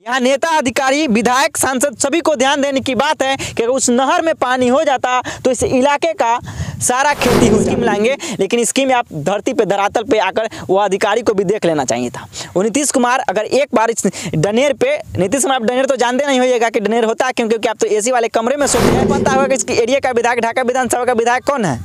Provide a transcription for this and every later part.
यहाँ नेता, अधिकारी, विधायक, सांसद सभी को ध्यान देने की बात है कि अगर उस नहर में पानी हो जाता तो इस इलाके का सारा खेती हो स्कीम लाएंगे। लेकिन स्कीम आप धरती पे, धरातल पे आकर वो अधिकारी को भी देख लेना चाहिए था। वो नीतीश कुमार अगर एक बार इस डनेर पे, नीतीश कुमार डनेर तो जानते नहीं होइएगा कि डनेर होता है, क्योंकि आप तो एसी वाले कमरे में सोते हैं। पता होगा कि इसकी एरिया का विधायक, ढाका विधानसभा का विधायक कौन है,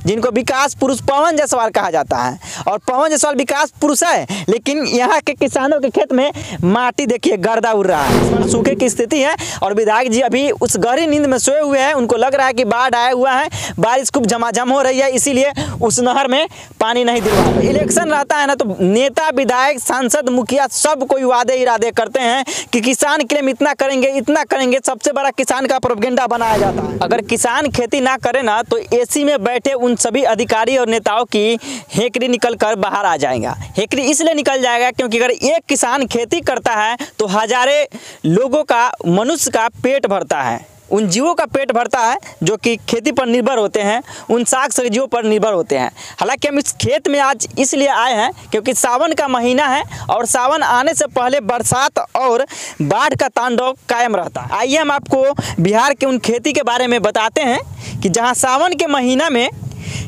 जिनको विकास पुरुष पवन जायसवाल कहा जाता है। और पवन जायसवाल विकास पुरुष है, लेकिन यहाँ के किसानों के खेत में माटी देखिए गर्दा उड़ रहा है, सूखे की स्थिति है। और विधायक जी अभी उस गहरी नींद में सोए हुए हैं। उनको लग रहा है कि बाढ़ आया हुआ है, बारिश खूब झमाझम हो रही है, इसीलिए उस नहर में पानी नहीं दिलवा। इलेक्शन रहता है ना, तो नेता, विधायक, सांसद, मुखिया सब कोई वादे इरादे करते हैं कि किसान के लिए हम इतना करेंगे, इतना करेंगे। सबसे बड़ा किसान का प्रोपेगेंडा बनाया जाता है। अगर किसान खेती ना करे ना, तो एसी में बैठे उन सभी अधिकारी और नेताओं की हेकड़ी निकल कर बाहर आ जाएगा। हेकड़ी इसलिए निकल जाएगा क्योंकि अगर एक किसान खेती करता है तो हजारे लोगों का, मनुष्य का पेट भरता है, उन जीवों का पेट भरता है जो कि खेती पर निर्भर होते हैं, उन साग सब्जियों पर निर्भर होते हैं। हालांकि हम इस खेत में आज इसलिए आए हैं क्योंकि सावन का महीना है और सावन आने से पहले बरसात और बाढ़ का तांडव कायम रहता है। आइए हम आपको बिहार के उन खेती के बारे में बताते हैं कि जहाँ सावन के महीना में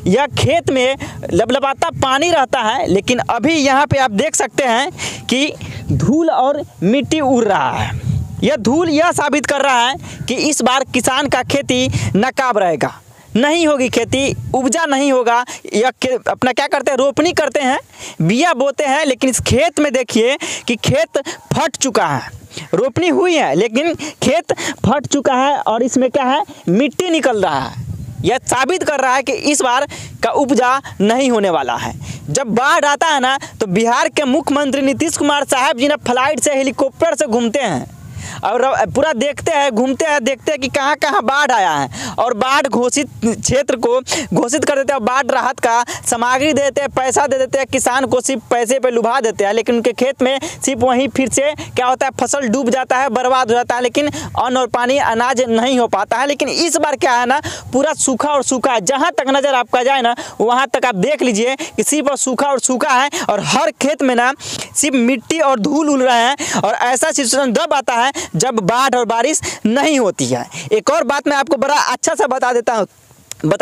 यह खेत में लबलबाता पानी रहता है, लेकिन अभी यहाँ पे आप देख सकते हैं कि धूल और मिट्टी उड़ रहा है। यह धूल यह साबित कर रहा है कि इस बार किसान का खेती नाकाब रहेगा, नहीं होगी खेती, उपजा नहीं होगा। यह अपना क्या करते हैं, रोपनी करते हैं, बिया बोते हैं, लेकिन इस खेत में देखिए कि खेत फट चुका है। रोपनी हुई है लेकिन खेत फट चुका है और इसमें क्या है, मिट्टी निकल रहा है। यह साबित कर रहा है कि इस बार का उपजा नहीं होने वाला है। जब बाढ़ आता है ना, तो बिहार के मुख्यमंत्री नीतीश कुमार साहब जी ने फ्लाइट से, हेलीकॉप्टर से घूमते हैं और पूरा देखते हैं, घूमते हैं, देखते हैं कि कहाँ कहाँ बाढ़ आया है और बाढ़ घोषित क्षेत्र को घोषित कर देते हैं। बाढ़ राहत का सामग्री दे देते हैं, पैसा दे देते हैं, किसान को सिर्फ पैसे पे लुभा देते हैं, लेकिन उनके खेत में सिर्फ वहीं फिर से क्या होता है, फसल डूब जाता है, बर्बाद हो जाता है, लेकिन अन्न और पानी, अनाज नहीं हो पाता है। लेकिन इस बार क्या है ना, पूरा सूखा और सूखा है। जहाँ तक नज़र आपका जाए ना, वहाँ तक आप देख लीजिए कि सिर्फ सूखा और सूखा है और हर खेत में ना सिर्फ मिट्टी और धूल उड़ रहे हैं। और ऐसा सिचुएशन जब आता है जब बाढ़ और बारिश नहीं होती है। एक और बात मैं आपको बड़ा अच्छा सा बता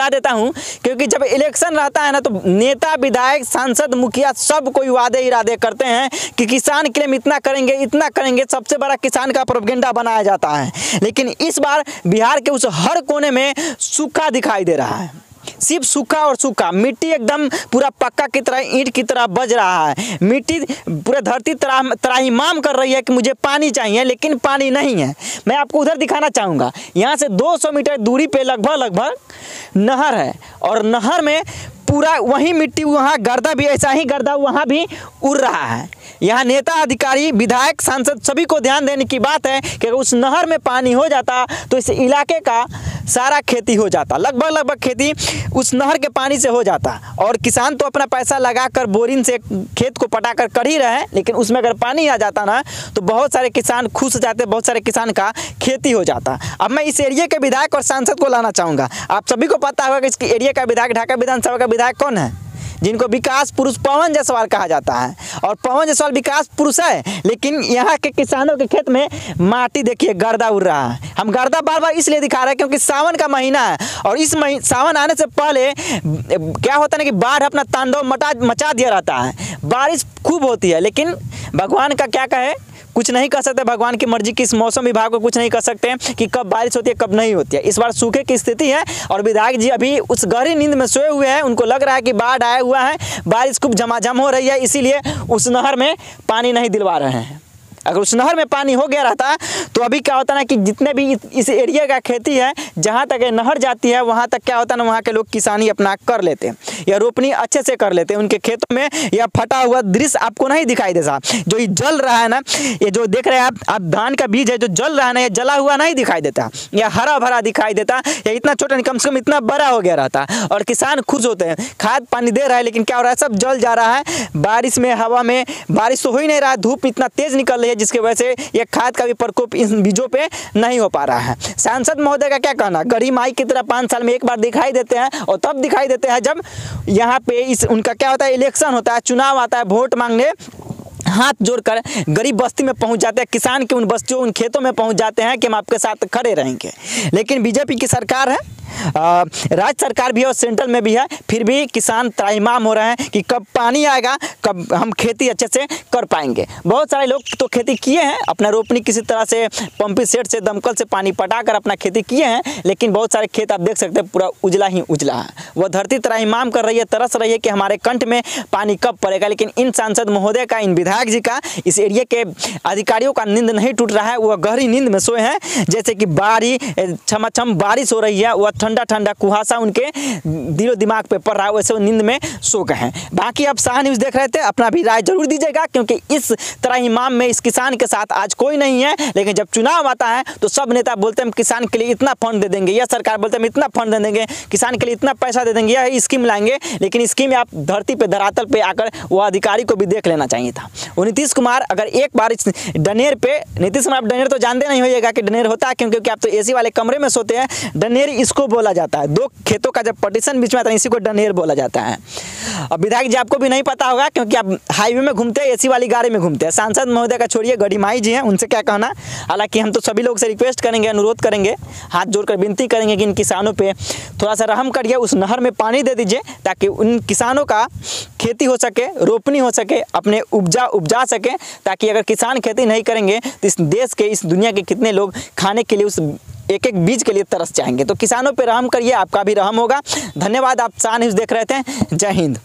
देता हूँ क्योंकि जब इलेक्शन रहता है ना, तो नेता, विधायक, सांसद, मुखिया सब कोई वादे इरादे करते हैं कि किसान के लिए हम इतना करेंगे, इतना करेंगे। सबसे बड़ा किसान का प्रोपेगेंडा बनाया जाता है। लेकिन इस बार बिहार के उस हर कोने में सूखा दिखाई दे रहा है, सिर्फ सूखा और सूखा। मिट्टी एकदम पूरा पक्का की तरह, ईंट की तरह बज रहा है। मिट्टी पूरे धरती त्राहिमाम कर रही है कि मुझे पानी चाहिए, लेकिन पानी नहीं है। मैं आपको उधर दिखाना चाहूँगा। यहाँ से 200 मीटर दूरी पे लगभग नहर है और नहर में पूरा वही मिट्टी, वहाँ गर्दा भी ऐसा ही गर्दा वहाँ भी उड़ रहा है। यहाँ नेता, अधिकारी, विधायक, सांसद सभी को ध्यान देने की बात है कि अगर उस नहर में पानी हो जाता तो इस इलाके का सारा खेती हो जाता, लगभग खेती उस नहर के पानी से हो जाता। और किसान तो अपना पैसा लगाकर बोरिंग से खेत को पटाकर कर ही रहे हैं, लेकिन उसमें अगर पानी आ जाता ना, तो बहुत सारे किसान खुश हो जाते, बहुत सारे किसान का खेती हो जाता। अब मैं इस एरिया के विधायक और सांसद को लाना चाहूँगा। आप सभी को पता होगा कि इस एरिया का विधायक, ढाका विधानसभा का विधायक कौन है, जिनको विकास पुरुष पवन जायसवाल कहा जाता है। और पवन जायसवाल विकास पुरुष है, लेकिन यहाँ के किसानों के खेत में माटी देखिए गर्दा उड़ रहा है। हम गर्दा बार बार इसलिए दिखा रहे हैं क्योंकि सावन का महीना है और इस सावन आने से पहले क्या होता है ना कि बाढ़ अपना तांडव मचा दिया रहता है। बारिश खूब होती है, लेकिन भगवान का क्या कहे, कुछ नहीं कर सकते। भगवान की मर्जी की, इस मौसम विभाग को कुछ नहीं कर सकते कि कब बारिश होती है, कब नहीं होती है। इस बार सूखे की स्थिति है और विधायक जी अभी उस गहरी नींद में सोए हुए हैं। उनको लग रहा है कि बाढ़ आया हुआ है, बारिश खूब झमाझम हो रही है, इसीलिए उस नहर में पानी नहीं दिलवा रहे हैं। अगर उस नहर में पानी हो गया रहता तो अभी क्या होता ना कि जितने भी इस एरिया का खेती है, जहाँ तक नहर जाती है वहाँ तक क्या होता ना, वहाँ के लोग किसानी अपना कर लेते हैं या रोपनी अच्छे से कर लेते हैं। उनके खेतों में यह फटा हुआ दृश्य आपको नहीं दिखाई देता। जो ये जल रहा है ना, ये जो देख रहे हैं आप धान का बीज है जो जल रहा है ना, ये जला हुआ नहीं दिखाई देता, या हरा भरा दिखाई देता, या इतना छोटा नहीं, कम से कम इतना बड़ा हो गया रहता। और किसान खुश होते हैं, खाद पानी दे रहा है, लेकिन क्या हो रहा है, सब जल जा रहा है। बारिश में, हवा में बारिश तो हो ही नहीं रहा, धूप इतना तेज निकल रही है जिसकी वजह से ये खाद का भी प्रकोप इन बीजों पे नहीं हो पा रहा है। सांसद महोदय का क्या कहना, गरीब माई की तरह 5 साल में एक बार दिखाई देते हैं और तब दिखाई देते हैं जब यहाँ पे उनका क्या होता है, इलेक्शन होता है, चुनाव आता है, वोट मांगने हाथ जोड़कर गरीब बस्ती में पहुंच जाते हैं, किसान के उन बस्तियों उन खेतों में पहुंच जाते हैं कि हम आपके साथ खड़े रहेंगे। लेकिन बीजेपी की सरकार है, राज्य सरकार भी है और सेंट्रल में भी है, फिर भी किसान त्राहिमाम हो रहे हैं कि कब पानी आएगा, कब हम खेती अच्छे से कर पाएंगे। बहुत सारे लोग तो खेती किए हैं, अपना रोपनी किसी तरह से पंपिंग सेट से दमकल से पानी पटाकर अपना खेती किए हैं, लेकिन बहुत सारे खेत आप देख सकते हैं पूरा उजला ही उजला है। वह धरती त्राहिमाम कर रही है, तरस रही है कि हमारे कंठ में पानी कब पड़ेगा। लेकिन इन सांसद महोदय का, इन विधायक जी का, इस एरिया के अधिकारियों का नींद नहीं टूट रहा है। वह गहरी नींद में सोए हैं, जैसे कि छमाछम बारिश हो रही है, वह ठंडा ठंडा कुहासा उनके दिलो दिमाग पे पड़ रहा है, वैसे वो नींद में सो गए हैं। बाकी आप शाह न्यूज़ देख रहे थे, अपना भी राय जरूर दीजिएगा, क्योंकि इस त्राहिमाम में इस किसान के साथ आज कोई नहीं है। लेकिन जब चुनाव आता है तो सब नेता बोलते हैं हम किसान के लिए इतना फंड दे देंगे, यह सरकार बोलते हैं हम इतना फंड दे देंगे, किसान के लिए इतना पैसा दे देंगे, यह स्कीम लाएंगे। लेकिन स्कीम आप धरती पे धरातल पे आकर वो अधिकारी को भी देख लेना चाहिए था। और नीतीश कुमार अगर एक बार इस डनेर पे, नीतीश कुमार डनेर तो जानते नहीं होइएगा कि डनेर होता है, क्योंकि आप तो एसी वाले कमरे में सोते हैं। डनेर इसको बोला जाता है, दो खेतों का जब पार्टीशन बीच में आता है इसी को डनेर बोला जाता है। अब विधायक जी आपको भी नहीं पता होगा, क्योंकि आप हाईवे में घूमते हैं, एसी वाली गाड़ी में घूमते हैं। सांसद महोदय का छोड़िए, गढ़ीमाई जी हैं, उनसे क्या कहना। हालांकि हम तो सभी लोग से रिक्वेस्ट करेंगे, अनुरोध करेंगे, हाथ जोड़कर विनती करेंगे कि इन किसानों पे थोड़ा सा रहम करिए, उस नहर में पानी दे दीजिए, ताकि उन किसानों का खेती हो सके, रोपनी हो सके, अपने उपजा सके। ताकि अगर किसान खेती नहीं करेंगे तो इस देश के, इस दुनिया के कितने लोग खाने के लिए उस एक एक बीज के लिए तरस जाएंगे। तो किसानों पे रहम करिए, आपका भी रहम होगा। धन्यवाद। आप शाह न्यूज़ देख रहे थे। जय हिंद।